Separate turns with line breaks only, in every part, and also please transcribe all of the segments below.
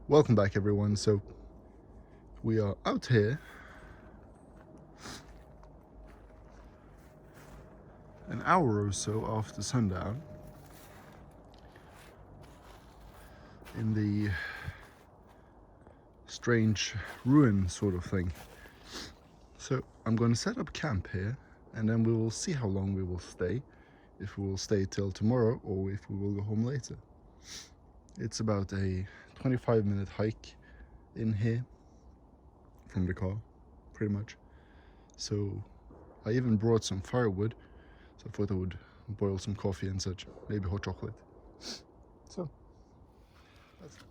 Welcome back, everyone. So we are out here an hour or so after sundown in the strange ruin sort of thing. So I'm going to set up camp here, and then we will see how long we will stay, if we will stay till tomorrow or if we will go home later. It's about a 25-minute hike in here from the car, pretty much. So I even brought some firewood, so I thought I would boil some coffee and such, maybe hot chocolate. So that's it.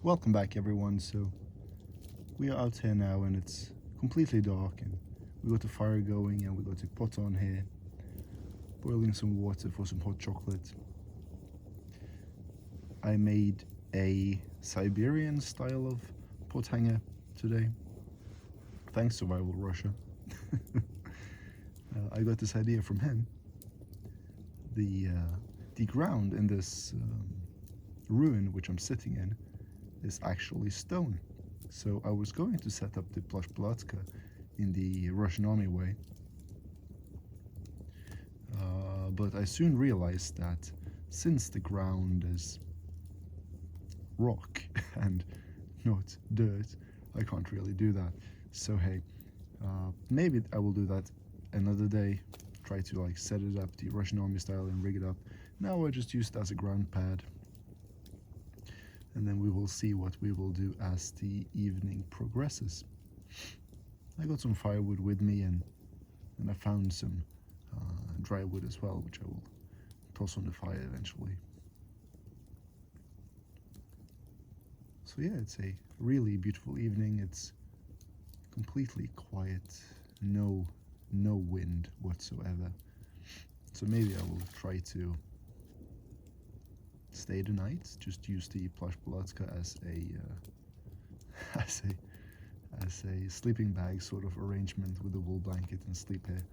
Welcome back, everyone. So we are out here now and it's completely dark, and we got the fire going and we got a pot on here, boiling some water for some hot chocolate. I made a Siberian style of pot hanger today, thanks to Rival Russia. I got this idea from him. The ground in this ruin which I'm sitting in is actually stone. So I was going to set up the Plash Palatka in the Russian army way, but I soon realized that since the ground is rock and not dirt, I can't really do that. So hey, maybe I will do that another day, try to like set it up the Russian army style and rig it up. Now I just use it as a ground pad, and then we will see what we will do as the evening progresses. I got some firewood with me, and I found some dry wood as well, which I will toss on the fire eventually. So yeah, it's a really beautiful evening. It's completely quiet, no wind whatsoever. So maybe I will try to stay the night, just use the Plash Palatka as a as a sleeping bag sort of arrangement with a wool blanket, and sleep here.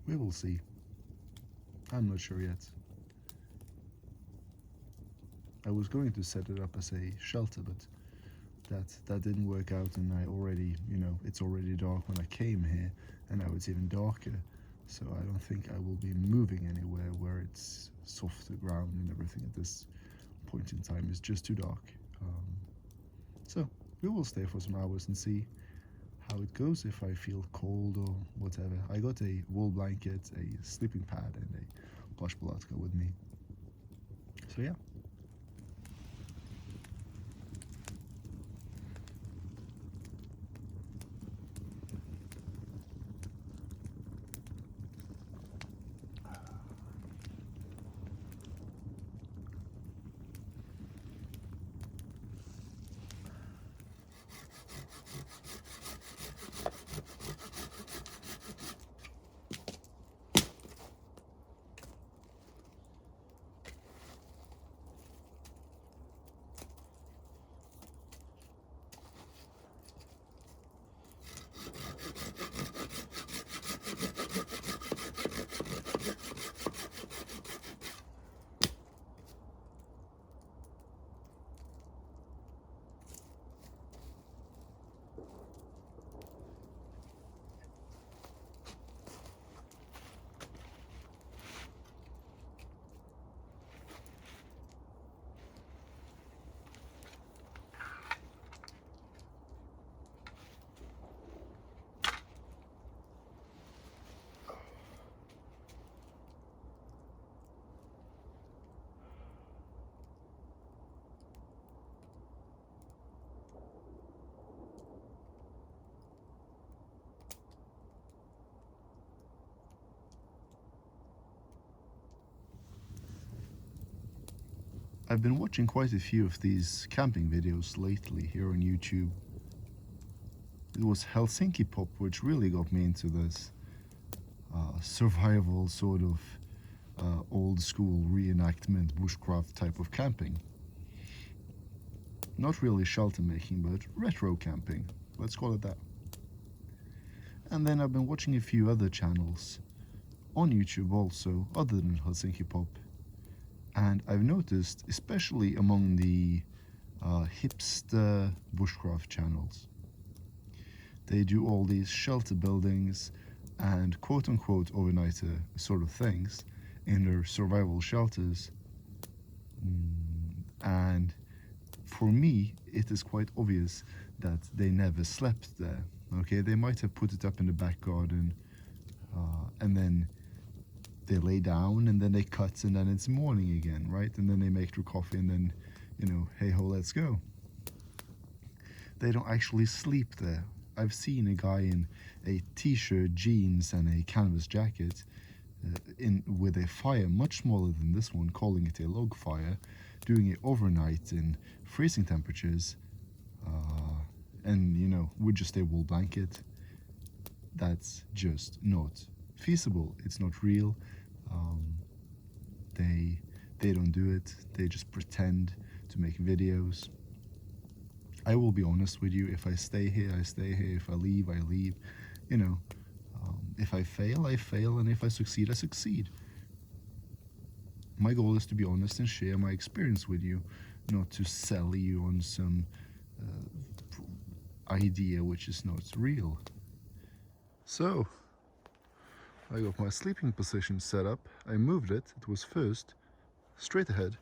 We will see. I'm not sure yet. I was going to set it up as a shelter, but that didn't work out, and I already, it's already dark when I came here, and now it's even darker. So I don't think I will be moving anywhere where it's softer ground and everything at this point in time. It's just too dark. So we will stay for some hours and see how it goes, if I feel cold or whatever. I got a wool blanket, a sleeping pad, and a Plash Palatka with me. So yeah. I've been watching quite a few of these camping videos lately here on YouTube. It was Helsinki Pop which really got me into this survival sort of old school reenactment bushcraft type of camping. Not really shelter making, but retro camping, let's call it that. And then I've been watching a few other channels on YouTube also, other than Helsinki Pop. And I've noticed, especially among the hipster bushcraft channels, they do all these shelter buildings and quote-unquote overnighter sort of things in their survival shelters. And for me, it is quite obvious that they never slept there. Okay, they might have put it up in the back garden, and then they lay down, and then they cut, and then it's morning again, right? And then they make their coffee, and then, hey ho, let's go. They don't actually sleep there. I've seen a guy in a t-shirt, jeans, and a canvas jacket with a fire much smaller than this one, calling it a log fire, doing it overnight in freezing temperatures, and with just a wool blanket. That's just not feasible. It's not real. They don't do it. They just pretend to make videos. I will be honest with you. If I stay here, I stay here. If I leave, I leave. If I fail, I fail, and if I succeed, I succeed. My goal is to be honest and share my experience with you, not to sell you on some idea which is not real. So, I got my sleeping position set up. I moved it. It was first straight ahead,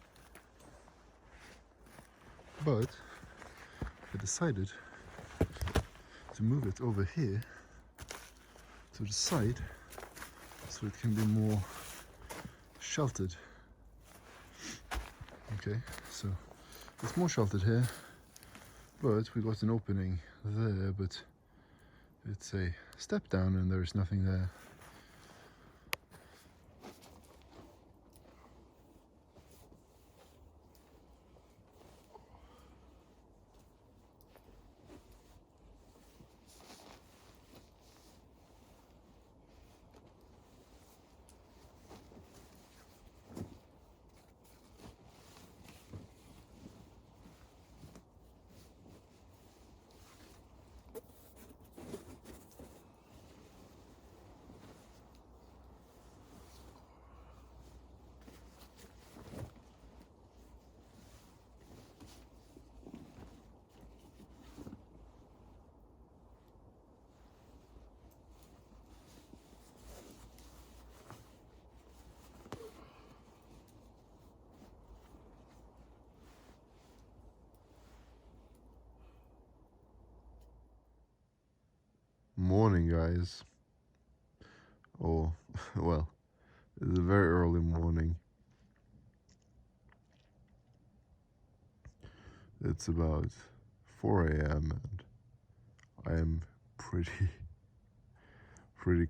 but I decided to move it over here to the side so it can be more sheltered. Okay, so it's more sheltered here, but we got an opening there, but it's a step down and there's nothing there. Morning, guys. Oh, well, it's a very early morning. It's about 4 a.m. and I am pretty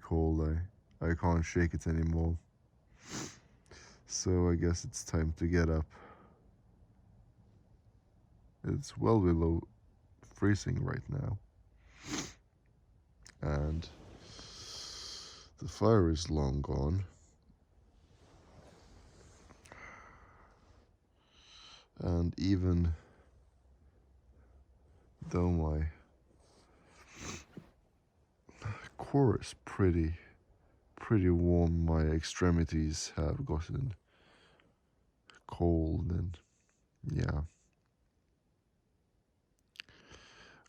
cold. I can't shake it anymore. So I guess it's time to get up. It's well below freezing right now. And the fire is long gone. And even though my core is pretty warm, my extremities have gotten cold, and yeah,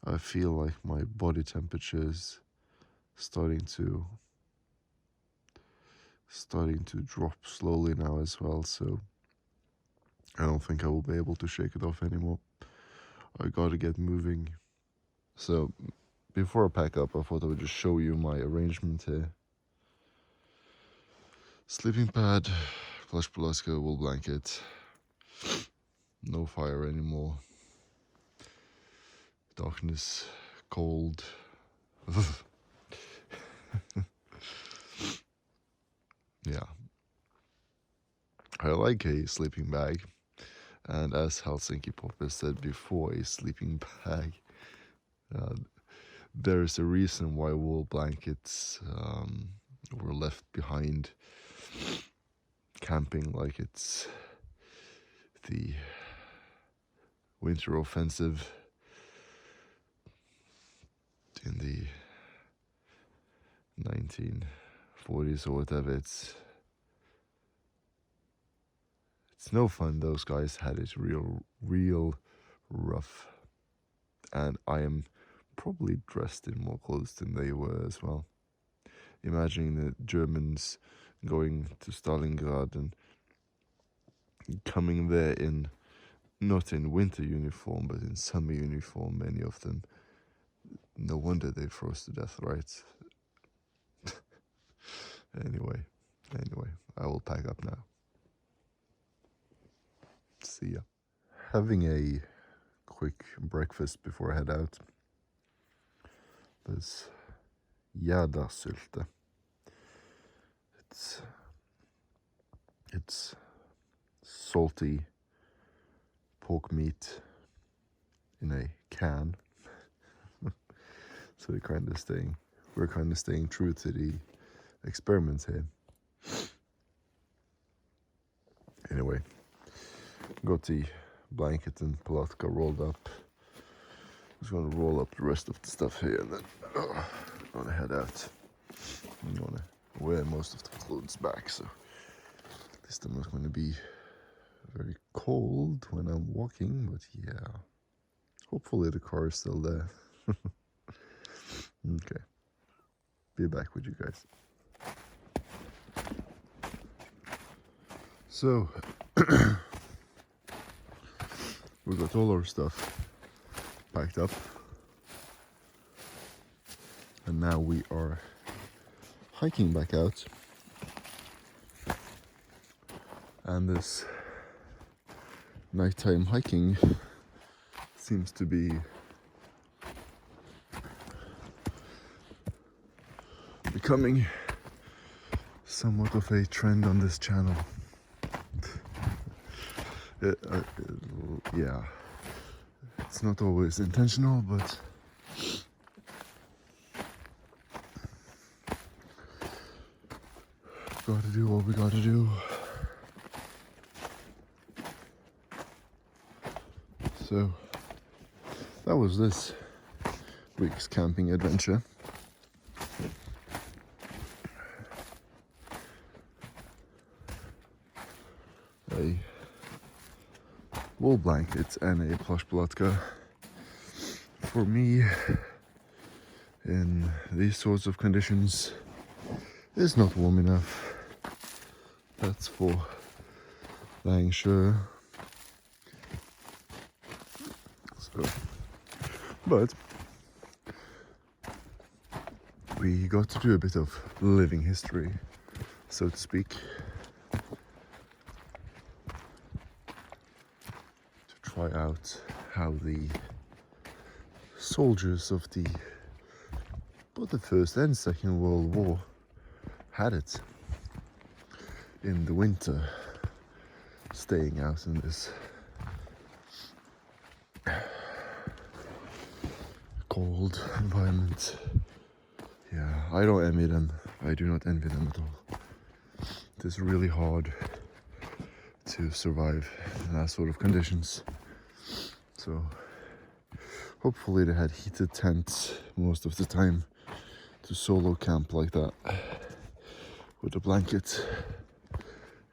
I feel like my body temperature is starting to drop slowly now as well, so I don't think I will be able to shake it off anymore. I gotta get moving. So before I pack up, I thought I would just show you my arrangement here. Sleeping pad, Plash Palatka, wool blanket, no fire anymore, darkness, cold. Yeah. I like a sleeping bag, And as Helsinki Pop has said before, a sleeping bag. There is a reason why wool blankets were left behind camping like it's the winter offensive in the 1940s or whatever. It's no fun. Those guys had it real rough, and I am probably dressed in more clothes than they were as well. Imagining the Germans going to Stalingrad and coming there in, not in winter uniform, but in summer uniform, many of them. No wonder they froze to death, right? Anyway, I will pack up now. See ya. Having a quick breakfast before I head out. There's gäddasylte. It's salty pork meat in a can. So we're kind of staying true to the experiments here. Anyway, got the blanket and Palatka rolled up. Just gonna roll up the rest of the stuff here and then I'm gonna head out. I'm gonna wear most of the clothes back, so at least I'm not gonna be very cold when I'm walking, but yeah. Hopefully the car is still there. Okay. Be back with you guys. So we got all our stuff packed up, and now we are hiking back out, and this nighttime hiking seems to be becoming somewhat of a trend on this channel. Yeah, it's not always intentional, but gotta do what we gotta do. So that was this week's camping adventure. A wool blanket and a Plash Palatka for me in these sorts of conditions is not warm enough. That's for dang sure. So, but we got to do a bit of living history, so to speak. Try out how the soldiers of both the First and Second World War had it in the winter, staying out in this cold environment. Yeah, I don't envy them. I do not envy them at all. It is really hard to survive in that sort of conditions. So hopefully they had heated tents most of the time to solo camp like that with a blanket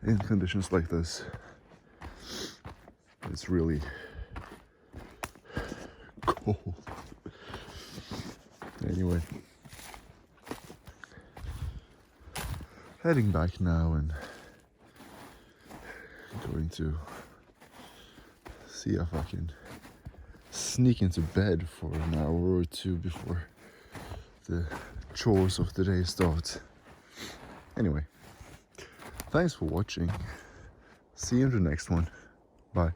in conditions like this. It's really cold. Anyway, heading back now and going to see if I can sneak into bed for an hour or two before the chores of the day start. Anyway, thanks for watching. See you in the next one. Bye.